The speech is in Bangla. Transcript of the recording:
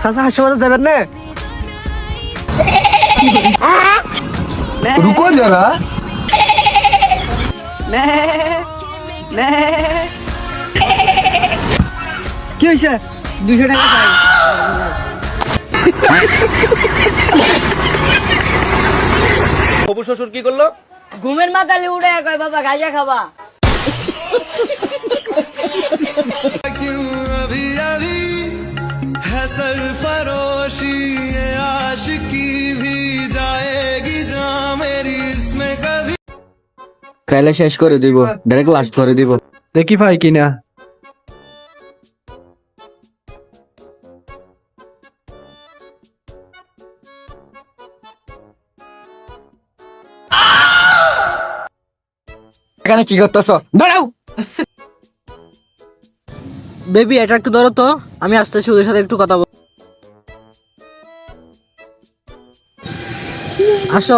চাচা হাসপাতালে যাবেন না? रुको जरा। কি হয়েছে? 200 টাকা চাই। হবু শ্বশুর কি করলো? ঘুমের মাথালে উড়ে কয় বাবা গাঁজা খাবা। क्यों अभी अभी है सरफरोशी ये आशिकी भी जाएगी जहाँ मेरी इसमें कभी। কাইলে শেষ করে দিব, ডাইরেক্ট লাস্ট করে দিব। দেখি ভাই কিনা। এখানে কি করতেছ? দাঁড়াও। বেবি এটা একটু ধরো তো, আমি আসতেছি, ওদের সাথে একটু কথা বল। আসো।